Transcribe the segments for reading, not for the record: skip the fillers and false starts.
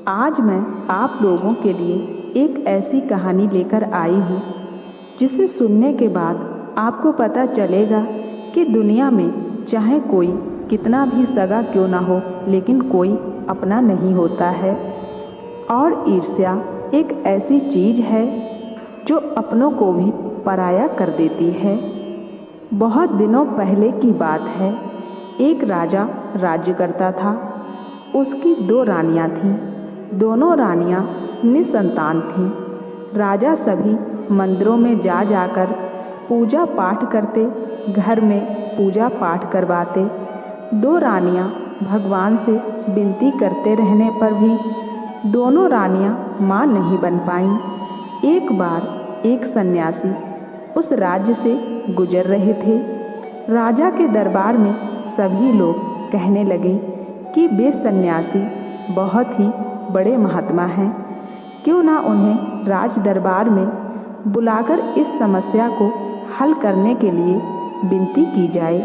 आज मैं आप लोगों के लिए एक ऐसी कहानी लेकर आई हूँ जिसे सुनने के बाद आपको पता चलेगा कि दुनिया में चाहे कोई कितना भी सगा क्यों ना हो, लेकिन कोई अपना नहीं होता है। और ईर्ष्या एक ऐसी चीज़ है जो अपनों को भी पराया कर देती है। बहुत दिनों पहले की बात है। एक राजा राज्य करता था। उसकी 2 रानियां थीं। दोनों रानियां निसंतान थीं। राजा सभी मंदिरों में जा जाकर पूजा पाठ करते, घर में पूजा पाठ करवाते। 2 रानियां भगवान से विनती करते रहने पर भी दोनों रानियां मां नहीं बन पाईं। एक बार एक सन्यासी उस राज्य से गुजर रहे थे। राजा के दरबार में सभी लोग कहने लगे कि वे सन्यासी बहुत ही बड़े महात्मा हैं, क्यों ना उन्हें राज दरबार में बुलाकर इस समस्या को हल करने के लिए विनती की जाए।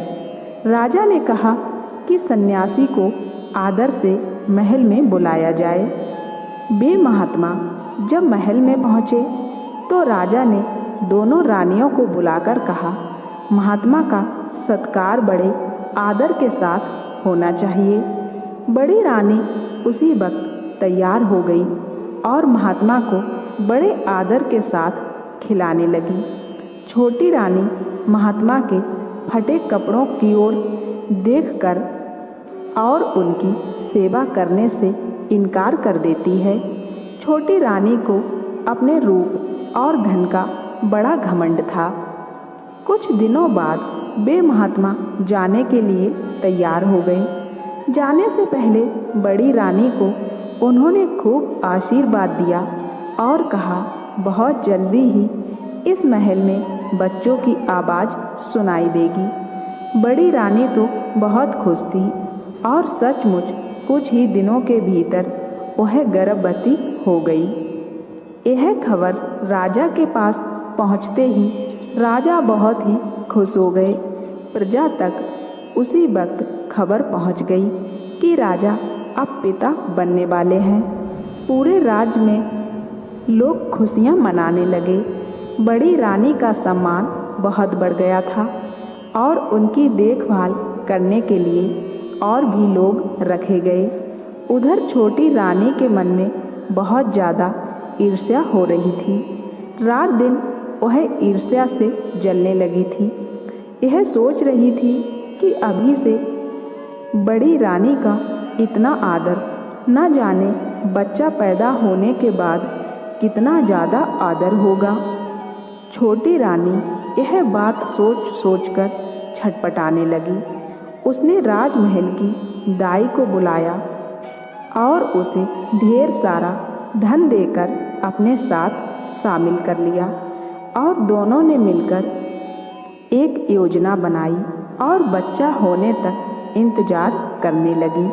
राजा ने कहा कि सन्यासी को आदर से महल में बुलाया जाए। वे महात्मा जब महल में पहुँचे तो राजा ने दोनों रानियों को बुलाकर कहा, महात्मा का सत्कार बड़े आदर के साथ होना चाहिए। बड़ी रानी उसी वक्त तैयार हो गई और महात्मा को बड़े आदर के साथ खिलाने लगी। छोटी रानी महात्मा के फटे कपड़ों की ओर देखकर और उनकी सेवा करने से इनकार कर देती है। छोटी रानी को अपने रूप और धन का बड़ा घमंड था। कुछ दिनों बाद वे महात्मा जाने के लिए तैयार हो गए। जाने से पहले बड़ी रानी को उन्होंने खूब आशीर्वाद दिया और कहा, बहुत जल्दी ही इस महल में बच्चों की आवाज़ सुनाई देगी। बड़ी रानी तो बहुत खुश थी और सचमुच कुछ ही दिनों के भीतर वह गर्भवती हो गई। यह खबर राजा के पास पहुंचते ही राजा बहुत ही खुश हो गए। प्रजा तक उसी वक्त खबर पहुंच गई कि राजा अब पिता बनने वाले हैं। पूरे राज्य में लोग खुशियां मनाने लगे। बड़ी रानी का सम्मान बहुत बढ़ गया था और उनकी देखभाल करने के लिए और भी लोग रखे गए। उधर छोटी रानी के मन में बहुत ज़्यादा ईर्ष्या हो रही थी। रात दिन वह ईर्ष्या से जलने लगी थी। यह सोच रही थी कि अभी से बड़ी रानी का इतना आदर, न जाने बच्चा पैदा होने के बाद कितना ज़्यादा आदर होगा। छोटी रानी यह बात सोच सोचकर छटपटाने लगी। उसने राजमहल की दाई को बुलाया और उसे ढेर सारा धन देकर अपने साथ शामिल कर लिया और दोनों ने मिलकर एक योजना बनाई और बच्चा होने तक इंतजार करने लगी।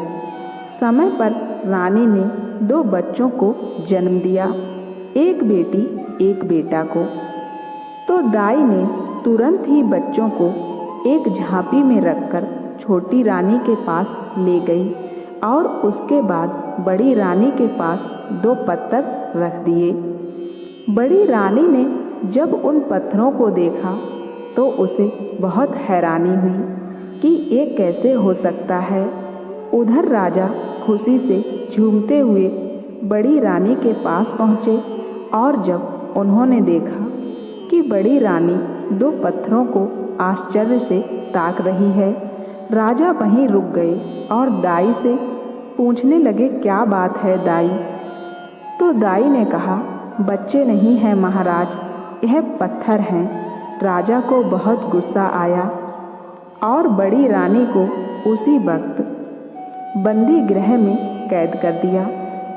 समय पर रानी ने 2 बच्चों को जन्म दिया, एक बेटी एक बेटा को। तो दाई ने तुरंत ही बच्चों को एक झांपी में रखकर छोटी रानी के पास ले गई और उसके बाद बड़ी रानी के पास 2 पत्थर रख दिए। बड़ी रानी ने जब उन पत्थरों को देखा तो उसे बहुत हैरानी हुई कि ये कैसे हो सकता है। उधर राजा खुशी से झूमते हुए बड़ी रानी के पास पहुँचे और जब उन्होंने देखा कि बड़ी रानी 2 पत्थरों को आश्चर्य से ताक रही है, राजा वहीं रुक गए और दाई से पूछने लगे, क्या बात है दाई? तो दाई ने कहा, बच्चे नहीं हैं महाराज, यह पत्थर हैं। राजा को बहुत गुस्सा आया और बड़ी रानी को उसी वक्त बंदी गृह में कैद कर दिया।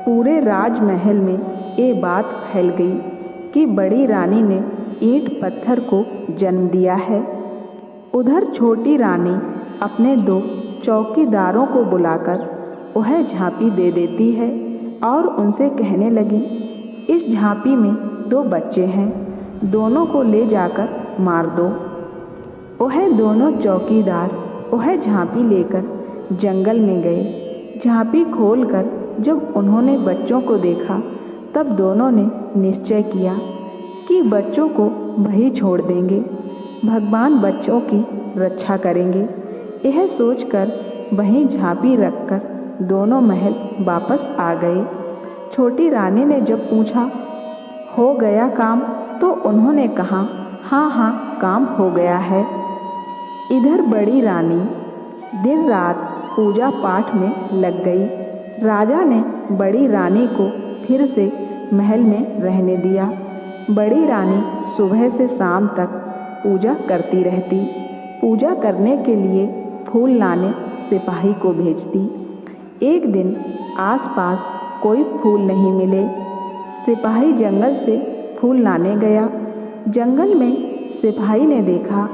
पूरे राजमहल में ये बात फैल गई कि बड़ी रानी ने ईंट पत्थर को जन्म दिया है। उधर छोटी रानी अपने 2 चौकीदारों को बुलाकर वह झांपी दे देती है और उनसे कहने लगी, इस झांपी में 2 बच्चे हैं, दोनों को ले जाकर मार दो। वह दोनों चौकीदार वह झांपी लेकर जंगल में गए। झांपी खोलकर जब उन्होंने बच्चों को देखा तब दोनों ने निश्चय किया कि बच्चों को वहीं छोड़ देंगे, भगवान बच्चों की रक्षा करेंगे। यह सोचकर वहीं झांपी रखकर दोनों महल वापस आ गए। छोटी रानी ने जब पूछा, हो गया काम? तो उन्होंने कहा, हाँ हाँ, काम हो गया है। इधर बड़ी रानी दिन रात पूजा पाठ में लग गई। राजा ने बड़ी रानी को फिर से महल में रहने दिया। बड़ी रानी सुबह से शाम तक पूजा करती रहती। पूजा करने के लिए फूल लाने सिपाही को भेजती। एक दिन आसपास कोई फूल नहीं मिले। सिपाही जंगल से फूल लाने गया। जंगल में सिपाही ने देखा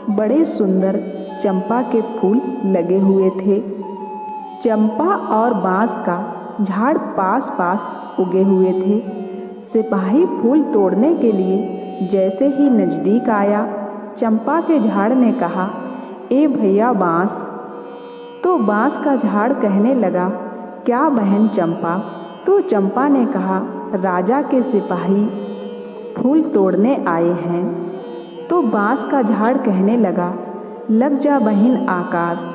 बड़े सुंदर चंपा के फूल लगे हुए थे। चंपा और बांस का झाड़ पास पास उगे हुए थे। सिपाही फूल तोड़ने के लिए जैसे ही नज़दीक आया, चंपा के झाड़ ने कहा, ए भैया बांस। तो बांस का झाड़ कहने लगा, क्या बहन चंपा? तो चंपा ने कहा, राजा के सिपाही फूल तोड़ने आए हैं। तो बांस का झाड़ कहने लगा, लग जा बहन आकाश।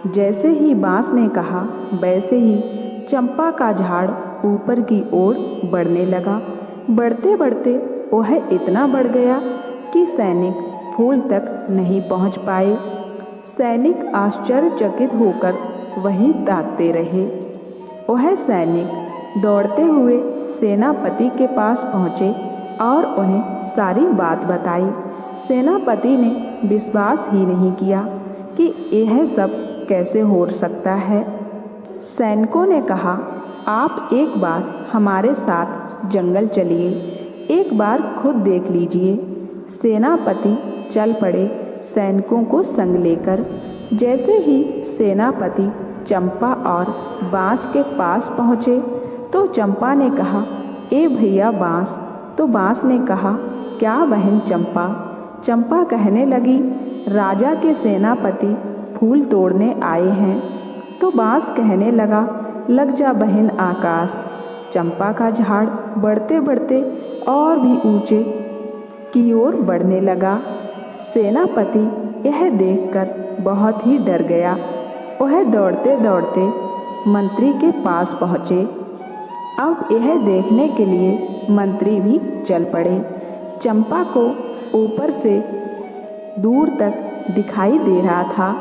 जैसे ही बांस ने कहा वैसे ही चंपा का झाड़ ऊपर की ओर बढ़ने लगा। बढ़ते बढ़ते वह इतना बढ़ गया कि सैनिक फूल तक नहीं पहुंच पाए। सैनिक आश्चर्यचकित होकर वहीं ताकते रहे। वह सैनिक दौड़ते हुए सेनापति के पास पहुँचे और उन्हें सारी बात बताई। सेनापति ने विश्वास ही नहीं किया कि यह सब कैसे हो सकता है। सैनिकों ने कहा, आप एक बार हमारे साथ जंगल चलिए, एक बार खुद देख लीजिए। सेनापति चल पड़े सैनिकों को संग लेकर। जैसे ही सेनापति चंपा और बांस के पास पहुँचे तो चंपा ने कहा, ए भैया बांस। तो बांस ने कहा, क्या बहन चंपा? चंपा कहने लगी, राजा के सेनापति फूल तोड़ने आए हैं। तो बांस कहने लगा, लग जा बहन आकाश। चंपा का झाड़ बढ़ते बढ़ते और भी ऊंचे की ओर बढ़ने लगा। सेनापति यह देखकर बहुत ही डर गया। वह दौड़ते दौड़ते मंत्री के पास पहुँचे। अब यह देखने के लिए मंत्री भी चल पड़े। चंपा को ऊपर से दूर तक दिखाई दे रहा था।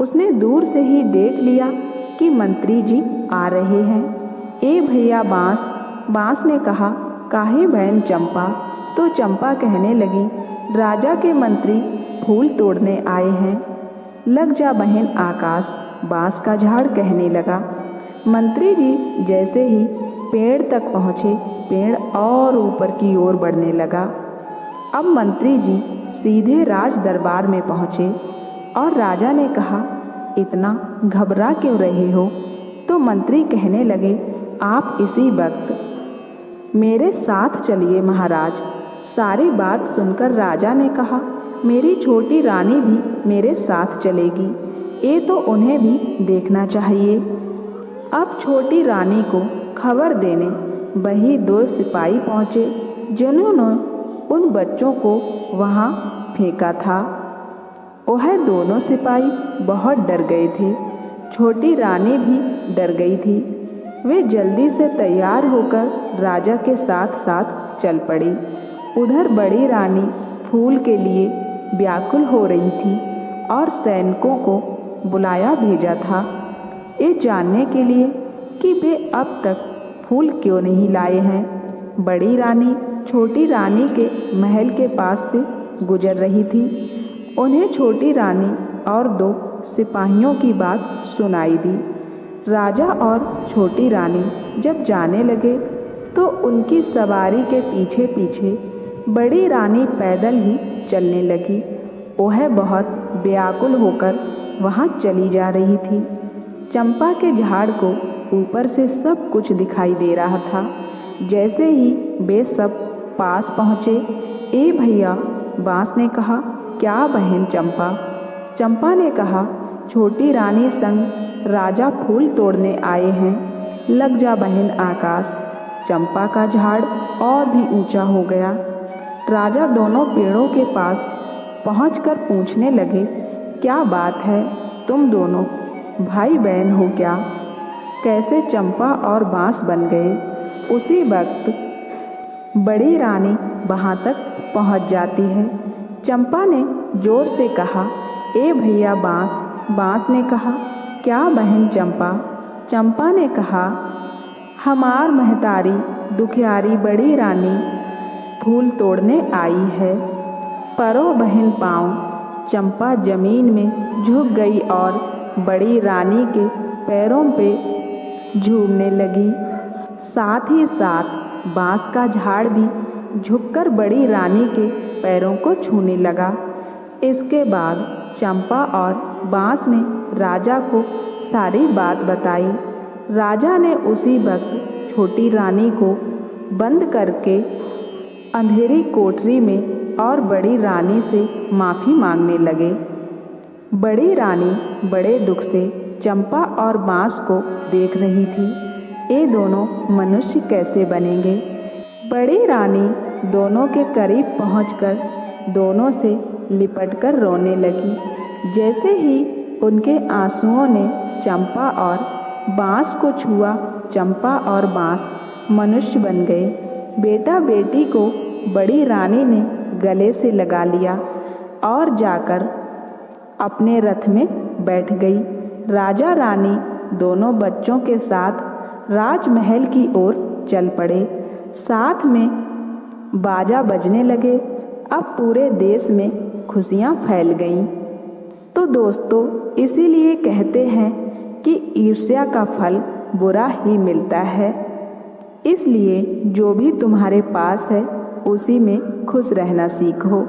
उसने दूर से ही देख लिया कि मंत्री जी आ रहे हैं। ए भैया बांस। बांस ने कहा, काहे बहन चंपा? तो चंपा कहने लगी, राजा के मंत्री फूल तोड़ने आए हैं। लग जा बहन आकाश। बांस का झाड़ कहने लगा। मंत्री जी जैसे ही पेड़ तक पहुँचे, पेड़ और ऊपर की ओर बढ़ने लगा। अब मंत्री जी सीधे राज दरबार में पहुँचे और राजा ने कहा, इतना घबरा क्यों रहे हो? तो मंत्री कहने लगे, आप इसी वक्त मेरे साथ चलिए महाराज। सारी बात सुनकर राजा ने कहा, मेरी छोटी रानी भी मेरे साथ चलेगी, ये तो उन्हें भी देखना चाहिए। अब छोटी रानी को खबर देने वही दो सिपाही पहुँचे जिन्होंने उन बच्चों को वहाँ फेंका था। वह दोनों सिपाही बहुत डर गए थे। छोटी रानी भी डर गई थी। वे जल्दी से तैयार होकर राजा के साथ साथ चल पड़ी। उधर बड़ी रानी फूल के लिए व्याकुल हो रही थी और सैनिकों को बुलाया भेजा था ये जानने के लिए कि वे अब तक फूल क्यों नहीं लाए हैं। बड़ी रानी छोटी रानी के महल के पास से गुजर रही थी। उन्हें छोटी रानी और दो सिपाहियों की बात सुनाई दी। राजा और छोटी रानी जब जाने लगे तो उनकी सवारी के पीछे पीछे बड़ी रानी पैदल ही चलने लगी। वह बहुत व्याकुल होकर वहाँ चली जा रही थी। चंपा के झाड़ को ऊपर से सब कुछ दिखाई दे रहा था। जैसे ही वे सब पास पहुँचे, ए भैया बांस ने कहा, क्या बहन चंपा? चंपा ने कहा, छोटी रानी संग राजा फूल तोड़ने आए हैं। लग जा बहन आकाश। चंपा का झाड़ और भी ऊंचा हो गया। राजा दोनों पेड़ों के पास पहुंचकर पूछने लगे, क्या बात है, तुम दोनों भाई बहन हो क्या? कैसे चंपा और बांस बन गए? उसी वक्त बड़ी रानी वहाँ तक पहुँच जाती है। चंपा ने जोर से कहा, ए भैया बांस। बांस ने कहा, क्या बहन चंपा? चंपा ने कहा, हमार महतारी दुखियारी बड़ी रानी फूल तोड़ने आई है। परो बहन पाँव। चंपा जमीन में झुक गई और बड़ी रानी के पैरों पे झूमने लगी। साथ ही साथ बांस का झाड़ भी झुककर बड़ी रानी के पैरों को छूने लगा। इसके बाद चंपा और बांस ने राजा को सारी बात बताई। राजा ने उसी वक्त छोटी रानी को बंद करके अंधेरी कोठरी में और बड़ी रानी से माफ़ी मांगने लगे। बड़ी रानी बड़े दुख से चंपा और बांस को देख रही थी। ये दोनों मनुष्य कैसे बनेंगे? बड़ी रानी दोनों के करीब पहुंचकर दोनों से लिपटकर रोने लगी। जैसे ही उनके आंसुओं ने चंपा और बांस को छुआ, चंपा और बांस मनुष्य बन गए। बेटा बेटी को बड़ी रानी ने गले से लगा लिया और जाकर अपने रथ में बैठ गई। राजा रानी दोनों बच्चों के साथ राजमहल की ओर चल पड़े। साथ में बाजा बजने लगे। अब पूरे देश में खुशियाँ फैल गईं। तो दोस्तों, इसीलिए कहते हैं कि ईर्ष्या का फल बुरा ही मिलता है। इसलिए जो भी तुम्हारे पास है उसी में खुश रहना सीखो।